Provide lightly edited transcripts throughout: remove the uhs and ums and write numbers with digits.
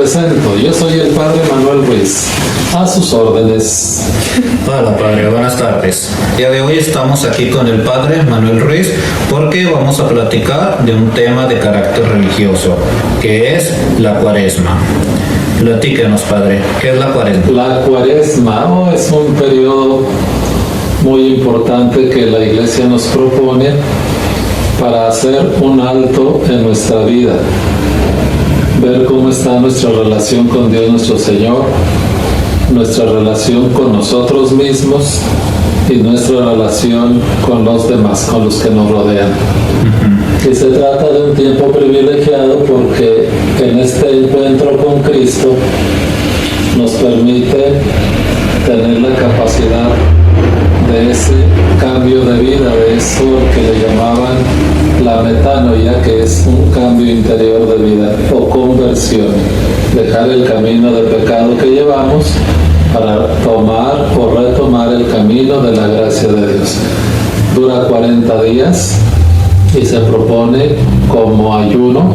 presento. Yo soy el Padre Manuel Ruiz. A sus órdenes. Hola Padre, buenas tardes. El día de hoy estamos aquí con el Padre Manuel Ruiz porque vamos a platicar de un tema de carácter religioso, que es la Cuaresma. Platíquenos, Padre, ¿qué es la Cuaresma? La Cuaresma es un periodo muy importante que la Iglesia nos propone para hacer un alto en nuestra vida, ver cómo está nuestra relación con Dios nuestro Señor, nuestra relación con nosotros mismos y nuestra relación con los demás, con los que nos rodean. Y se trata de un tiempo privilegiado porque en este encuentro con Cristo nos permite tener la capacidad de ese cambio de vida, de eso que le llamaban la metanoia, que es un cambio interior de vida o conversión, dejar el camino de pecado que llevamos para tomar o retomar el camino de la gracia de Dios. Dura 40 días y se propone como ayuno,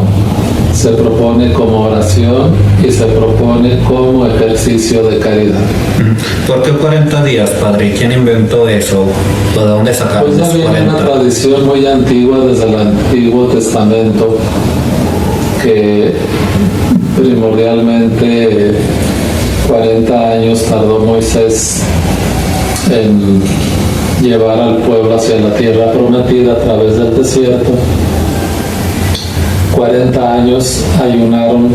se propone como oración y se propone como ejercicio de caridad. ¿Por qué 40 días, Padre? ¿Quién inventó eso? ¿O de dónde sacamos Pues ya viene 40? una tradición muy antigua desde el Antiguo Testamento que primordialmente 40 años tardó Moisés en llevar al pueblo hacia la tierra prometida a través del desierto. 40 años ayunaron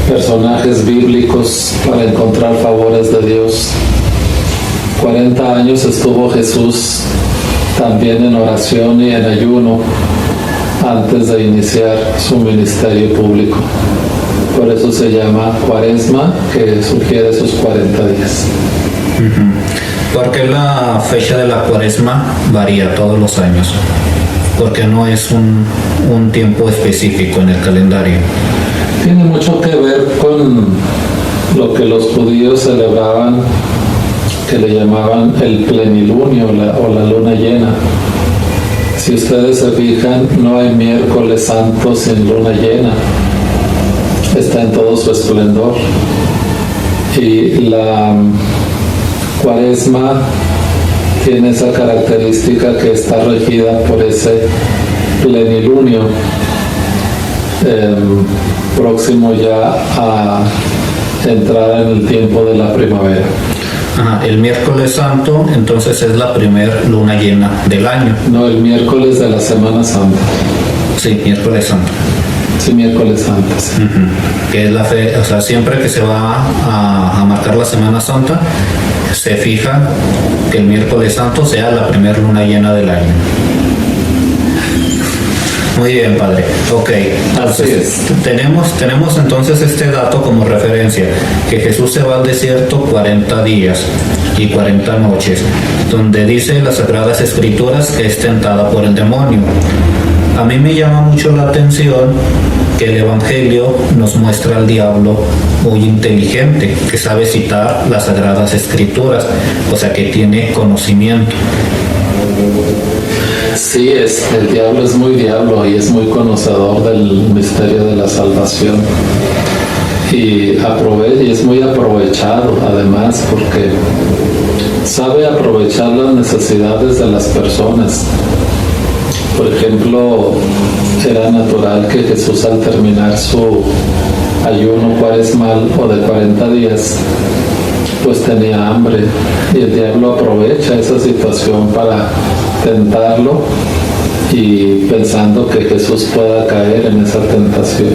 personajes bíblicos para encontrar favores de Dios. 40 años estuvo Jesús también en oración y en ayuno antes de iniciar su ministerio público. Por eso se llama Cuaresma, que sugiere esos 40 días. ¿Por qué la fecha de la Cuaresma varía todos los años? Porque no es un tiempo específico en el calendario. Tiene mucho que ver con lo que los judíos celebraban, que le llamaban el plenilunio o la luna llena. Si ustedes se fijan, no hay miércoles santo sin luna llena. Está en todo su esplendor. Y la Cuaresma tiene esa característica que está regida por ese plenilunio, próximo ya a entrar en el tiempo de la primavera. El miércoles santo entonces es la primer luna llena del año. No, el miércoles de la Semana Santa. Sí, miércoles santo. Sí, miércoles santo. Sí. Que es la fe, o sea, siempre que se va a marcar la Semana Santa, se fija que el miércoles santo sea la primera luna llena del año. Muy bien, Padre. Ok, entonces tenemos entonces este dato como referencia, que Jesús se va al desierto 40 días y 40 noches, donde dice en las Sagradas Escrituras que es tentada por el demonio. A mí me llama mucho la atención que el Evangelio nos muestra al diablo muy inteligente, que sabe citar las Sagradas Escrituras, o sea que tiene conocimiento. Sí, el diablo es muy diablo y es muy conocedor del misterio de la salvación. Y es muy aprovechado además porque sabe aprovechar las necesidades de las personas. Por ejemplo, era natural que Jesús al terminar su ayuno cuaresmal o de 40 días, pues tenía hambre y el diablo aprovecha esa situación para tentarlo y pensando que Jesús pueda caer en esa tentación.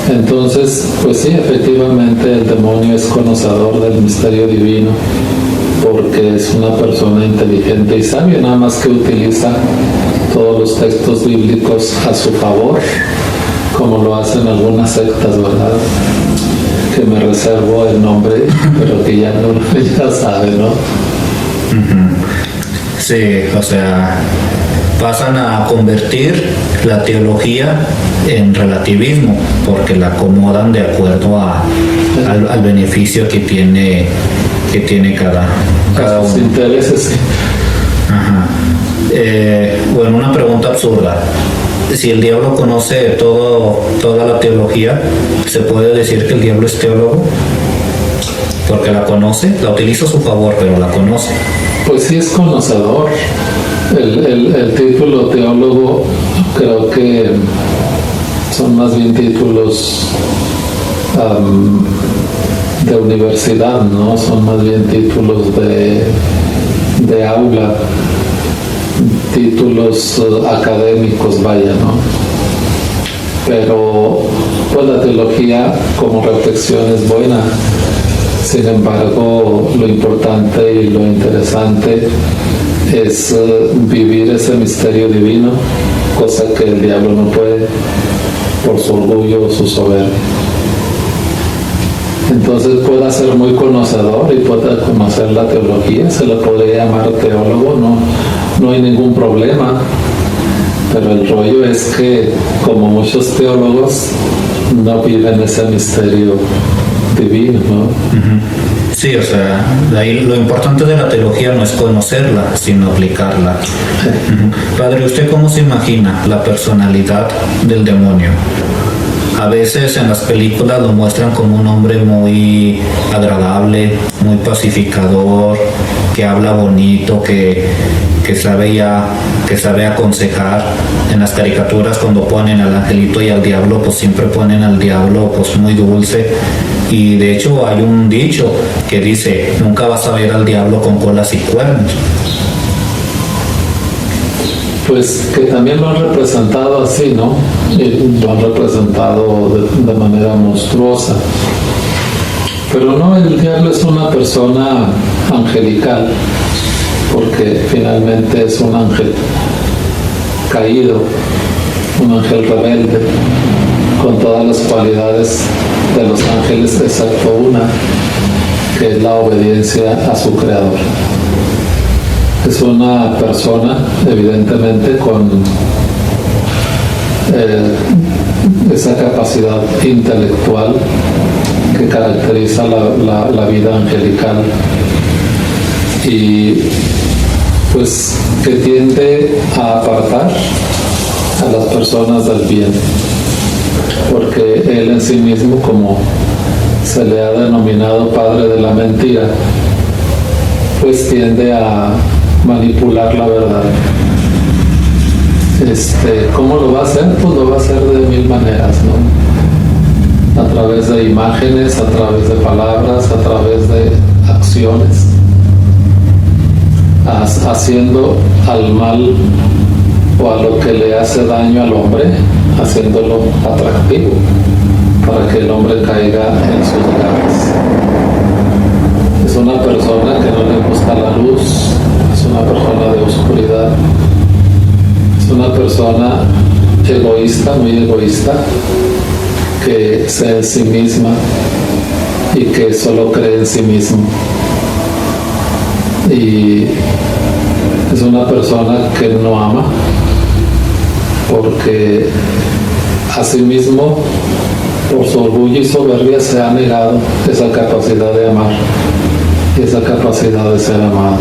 Entonces, pues sí, efectivamente el demonio es conocedor del misterio divino porque es una persona inteligente y sabia, nada más que utiliza todos los textos bíblicos a su favor, como lo hacen algunas sectas, ¿verdad? Que me reservo el nombre, pero que ya sabe, ¿no? Sí, o sea, pasan a convertir la teología en relativismo, porque la acomodan de acuerdo al beneficio que tiene cada a sus uno. intereses. Bueno, una pregunta absurda. si el diablo conoce toda la teología, ¿se puede decir que el diablo es teólogo? Porque la conoce, la utiliza a su favor, pero la conoce. Pues sí es conocedor. El título teólogo creo que son más bien títulos de universidad, ¿no? Son más bien títulos de aula, títulos académicos, vaya, ¿no? Pero pues la teología como reflexión es buena. Sin embargo, lo importante y lo interesante es vivir ese misterio divino, cosa que el diablo no puede por su orgullo o su soberbia. Entonces puede ser muy conocedor y puede conocer la teología, se le podría llamar teólogo, no hay ningún problema, pero el rollo es que como muchos teólogos no viven ese misterio divino, ¿no? Sí, o sea, ahí lo importante de la teología no es conocerla, sino aplicarla. Padre, ¿usted cómo se imagina la personalidad del demonio? A veces en las películas lo muestran como un hombre muy agradable, muy pacificador, que habla bonito, que sabe aconsejar. En las caricaturas cuando ponen al angelito y al diablo, pues siempre ponen al diablo pues muy dulce. Y de hecho hay un dicho que dice, nunca vas a ver al diablo con colas y cuernos. Pues que también lo han representado así, ¿no? Y lo han representado de manera monstruosa. Pero no, el diablo es una persona angelical, porque finalmente es un ángel caído, un ángel rebelde, con todas las cualidades de los ángeles, excepto una, que es la obediencia a su creador. Es una persona, evidentemente, con esa capacidad intelectual que caracteriza la vida angelical y pues que tiende a apartar a las personas del bien, porque él en sí mismo, como se le ha denominado padre de la mentira, pues tiende a manipular la verdad. ¿Cómo lo va a hacer? Pues lo va a hacer de mil maneras, ¿no? A través de imágenes, a través de palabras, a través de acciones, haciendo al mal o a lo que le hace daño al hombre, haciéndolo atractivo para que el hombre caiga en sus garras. Es una persona que no le gusta la luz, es una persona de oscuridad, es una persona egoísta, muy egoísta, que cree en sí misma y que solo cree en sí mismo. Y es una persona que no ama, porque a sí mismo, por su orgullo y soberbia, se ha negado esa capacidad de amar y esa capacidad de ser amado.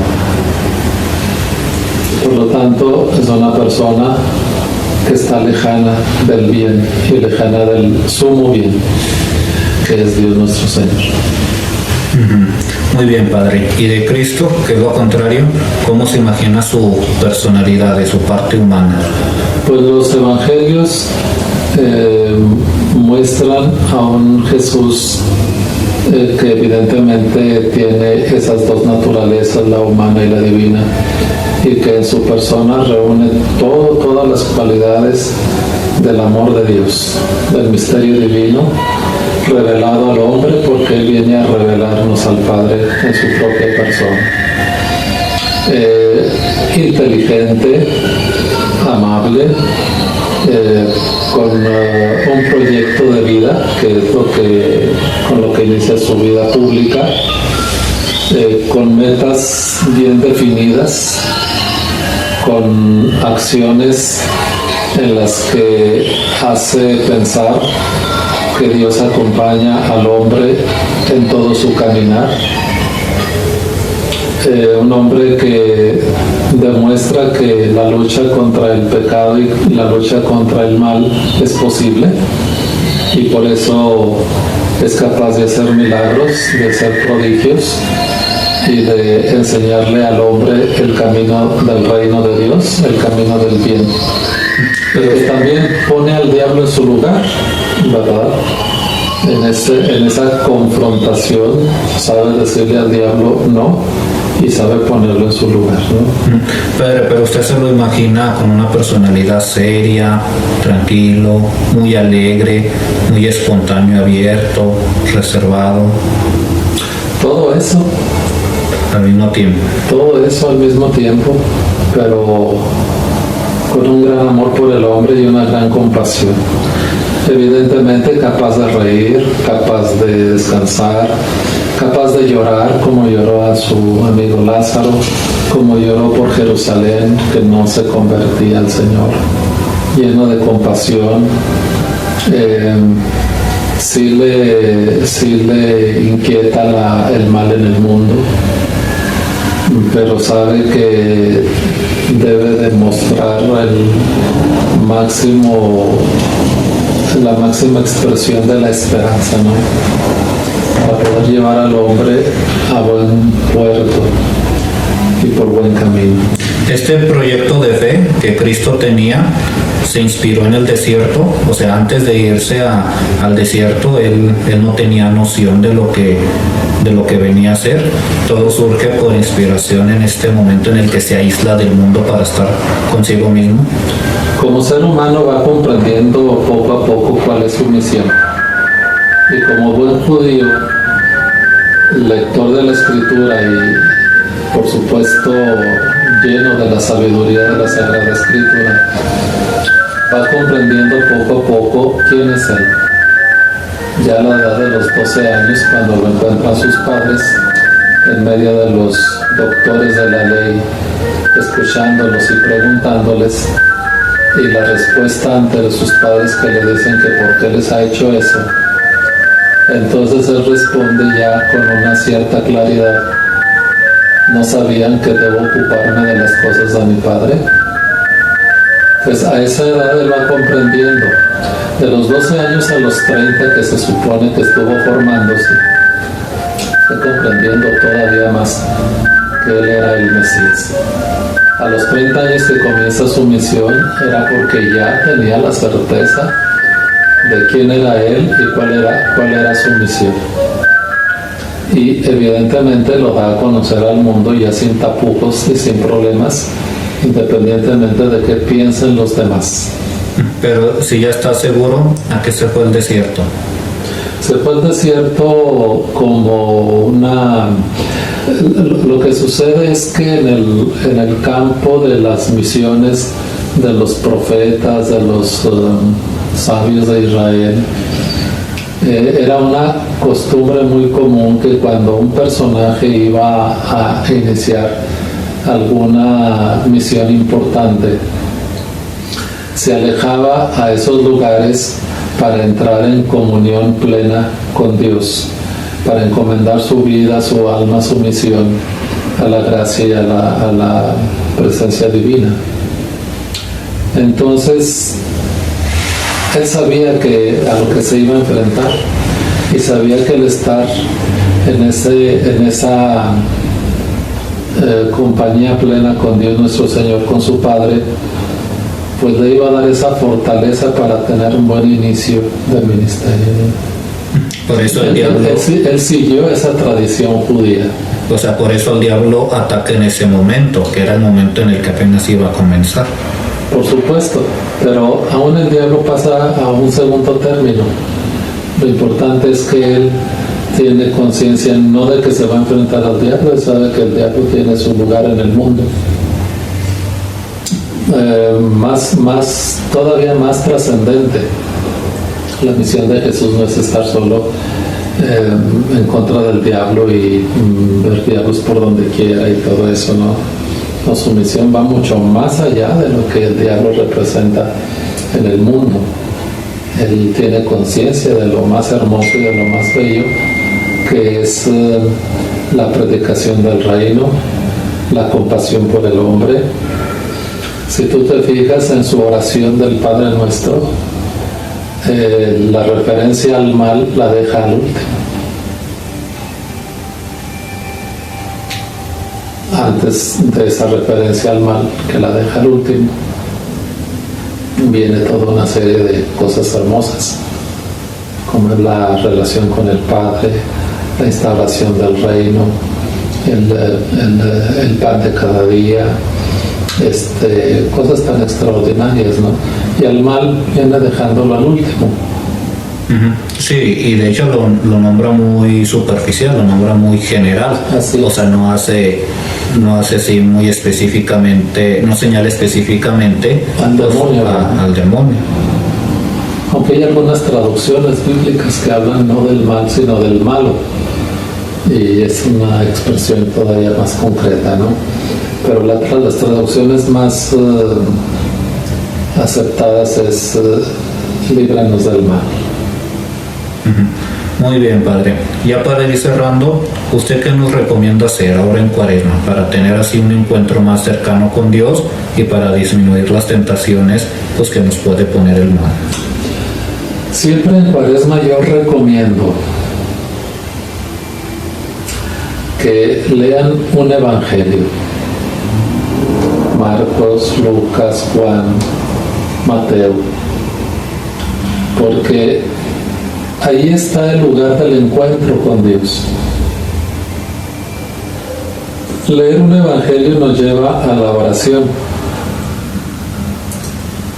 Por lo tanto, es una persona que está lejana del bien y lejana del sumo bien, que es Dios nuestro Señor. Muy bien, Padre. ¿Y de Cristo, que es lo contrario, cómo se imagina su personalidad, de su parte humana? Pues los evangelios muestran a un Jesús que evidentemente tiene esas dos naturalezas, la humana y la divina, y que en su persona reúne todas las cualidades del amor de Dios, del misterio divino revelado al hombre, porque Él viene a revelarnos al Padre en su propia persona. Inteligente, amable, con un proyecto de vida, que es con lo que inicia su vida pública, con metas bien definidas, con acciones en las que hace pensar que Dios acompaña al hombre en todo su caminar, un hombre que demuestra que la lucha contra el pecado y la lucha contra el mal es posible, y por eso es capaz de hacer milagros, de hacer prodigios y de enseñarle al hombre el camino del reino de Dios, el camino del bien. Pero también pone al diablo en su lugar, ¿verdad? En esa confrontación sabe decirle al diablo no y sabe ponerlo en su lugar, ¿no? Pero usted se lo imagina con una personalidad seria, tranquilo, muy alegre, muy espontáneo, abierto, reservado. Todo eso. Al mismo tiempo. Todo eso al mismo tiempo, pero con un gran amor por el hombre y una gran compasión. Evidentemente capaz de reír, capaz de descansar, capaz de llorar como lloró a su amigo Lázaro, como lloró por Jerusalén que no se convertía al Señor, lleno de compasión. Sí le inquieta el mal en el mundo, pero sabe que debe demostrar la máxima expresión de la esperanza, ¿no? Para poder llevar al hombre a buen puerto y por buen camino. Este proyecto de fe que Cristo tenía se inspiró en el desierto, o sea, antes de irse al desierto, él no tenía noción de lo que venía a ser. Todo surge por inspiración en este momento en el que se aísla del mundo para estar consigo mismo. Como ser humano va comprendiendo poco a poco cuál es su misión. Y como buen judío, lector de la Escritura y por supuesto lleno de la sabiduría de la Sagrada Escritura, va comprendiendo poco a poco quién es él. Ya a la edad de los 12 años, cuando lo encuentran sus padres, en medio de los doctores de la ley, escuchándolos y preguntándoles, y la respuesta ante sus padres que le dicen que por qué les ha hecho eso, entonces él responde ya con una cierta claridad: ¿no sabían que debo ocuparme de las cosas de mi padre? Pues a esa edad él va comprendiendo, de los 12 años a los 30 que se supone que estuvo formándose, está comprendiendo todavía más que él era el Mesías. A los 30 años que comienza su misión era porque ya tenía la certeza de quién era él y cuál era su misión. Y evidentemente lo da a conocer al mundo ya sin tapujos y sin problemas, independientemente de qué piensen los demás. Pero si ya está seguro, ¿a qué se fue el desierto? Se fue al desierto como lo que sucede es que en el campo de las misiones de los profetas, de los sabios de Israel, era una costumbre muy común que cuando un personaje iba a iniciar alguna misión importante, se alejaba a esos lugares para entrar en comunión plena con Dios, para encomendar su vida, su alma, su misión a la gracia y a la presencia divina. Entonces, él sabía a lo que se iba a enfrentar, y sabía que el estar en esa compañía plena con Dios nuestro Señor, con su Padre, pues le iba a dar esa fortaleza para tener un buen inicio del ministerio. Por eso el diablo... Él siguió esa tradición judía. O sea, por eso el diablo ataca en ese momento, que era el momento en el que apenas iba a comenzar. Por supuesto, pero aún el diablo pasa a un segundo término. Lo importante es que él tiene conciencia no de que se va a enfrentar al diablo, él sabe que el diablo tiene su lugar en el mundo. Todavía más trascendente. La misión de Jesús no es estar solo en contra del diablo y ver diablos por donde quiera y todo eso, ¿no? No, su misión va mucho más allá de lo que el diablo representa en el mundo. Él tiene conciencia de lo más hermoso y de lo más bello, que es la predicación del reino, la compasión por el hombre. Si tú te fijas en su oración del Padre Nuestro, la referencia al mal la deja al último. Antes de esa referencia al mal, que la deja al último, viene toda una serie de cosas hermosas, como es la relación con el Padre, la instauración del reino, el pan de cada día, cosas tan extraordinarias, ¿no? Y el mal viene dejándolo al último. Sí, y de hecho lo nombra muy superficial, lo nombra muy general. Así. O sea, no hace así muy específicamente, no señala específicamente al demonio. Al demonio. Aunque hay algunas traducciones bíblicas que hablan no del mal, sino del malo. Y es una expresión todavía más concreta, ¿no? Pero las traducciones más aceptadas es líbranos del mal. Muy bien, Padre. Ya para ir cerrando, ¿usted qué nos recomienda hacer ahora en Cuaresma para tener así un encuentro más cercano con Dios y para disminuir las tentaciones pues, que nos puede poner el mal? Siempre en Cuaresma yo recomiendo que lean un evangelio. Marcos, Lucas, Juan, Mateo. Porque ahí está el lugar del encuentro con Dios. Leer un evangelio nos lleva a la oración,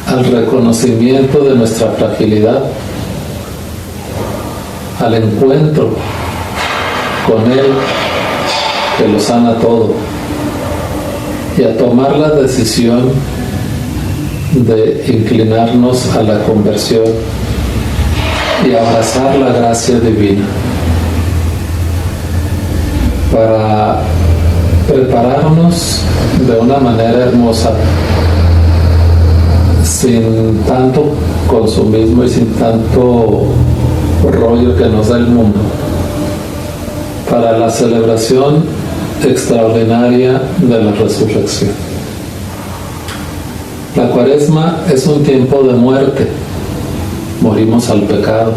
al reconocimiento de nuestra fragilidad, al encuentro con Él, que lo sana todo, y a tomar la decisión de inclinarnos a la conversión y abrazar la gracia divina para prepararnos de una manera hermosa, sin tanto consumismo y sin tanto rollo que nos da el mundo, para la celebración extraordinaria de la resurrección. La Cuaresma es un tiempo de muerte. Morimos al pecado.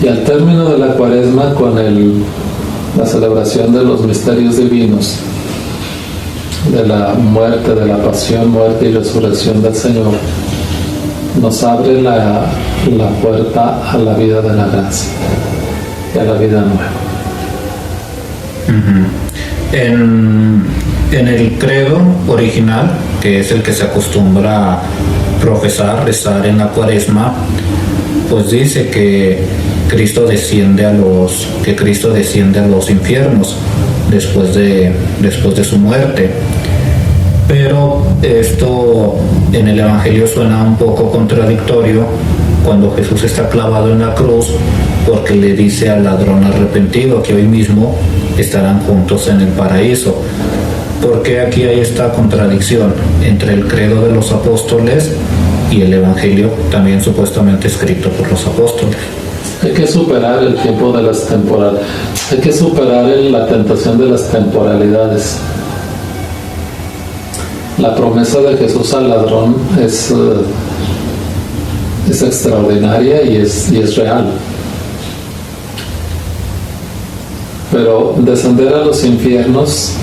Y al término de la Cuaresma, con la celebración de los misterios divinos, de la muerte, de la pasión, muerte y resurrección del Señor, nos abre la puerta a la vida de la gracia y a la vida nueva. En el credo original, que es el que se acostumbra a profesar, rezar en la Cuaresma, pues dice que Cristo desciende a los infiernos después de su muerte. Pero esto en el Evangelio suena un poco contradictorio cuando Jesús está clavado en la cruz, porque le dice al ladrón arrepentido que hoy mismo estarán juntos en el paraíso. ¿Por qué aquí hay esta contradicción entre el credo de los apóstoles y el Evangelio también supuestamente escrito por los apóstoles? Hay que superar el tiempo de las temporalidades. Hay que superar la tentación de las temporalidades. La promesa de Jesús al ladrón es extraordinaria y es real. Pero descender a los infiernos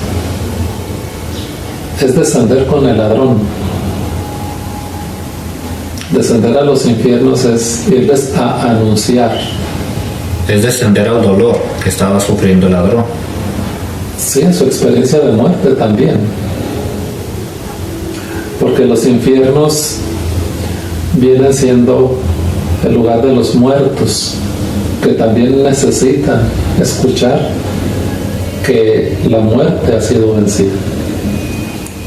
es descender con el ladrón. Descender a los infiernos es irles a anunciar. Es descender al dolor que estaba sufriendo el ladrón. Sí, a su experiencia de muerte también. Porque los infiernos vienen siendo el lugar de los muertos, que también necesitan escuchar que la muerte ha sido vencida.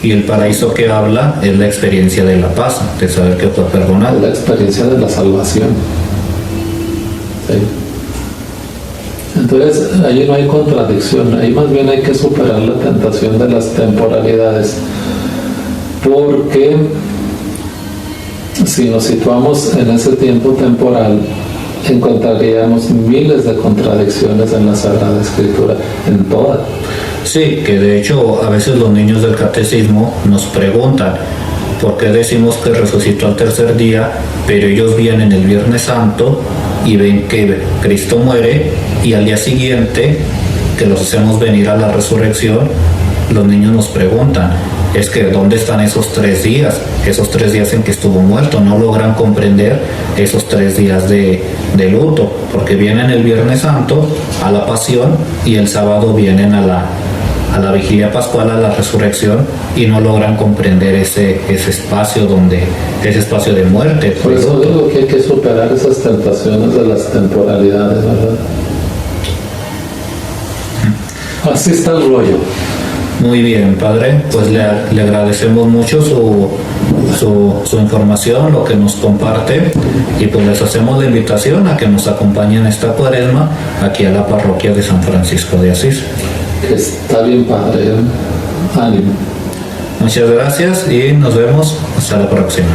Y el paraíso que habla es la experiencia de la paz, de saber que fue perdonado. La experiencia de la salvación. ¿Sí? Entonces, allí no hay contradicción, ahí más bien hay que superar la tentación de las temporalidades, porque si nos situamos en ese tiempo temporal, encontraríamos miles de contradicciones en la Sagrada Escritura, en toda. Sí, que de hecho a veces los niños del catecismo nos preguntan por qué decimos que resucitó al tercer día, pero ellos vienen el Viernes Santo y ven que Cristo muere y al día siguiente que los hacemos venir a la resurrección, los niños nos preguntan, es que ¿dónde están esos 3 días? Esos 3 días en que estuvo muerto, no logran comprender esos 3 días de luto, porque vienen el Viernes Santo a la pasión y el sábado vienen a la vigilia pascual, a la resurrección, y no logran comprender ese espacio de muerte. Por eso digo que hay que superar esas tentaciones de las temporalidades, ¿verdad? Así está el rollo. Muy bien, Padre, pues le agradecemos mucho su información, lo que nos comparte, y pues les hacemos la invitación a que nos acompañen esta Cuaresma aquí a la parroquia de San Francisco de Asís. Que está bien, Padre. Ánimo. Muchas gracias y nos vemos hasta la próxima.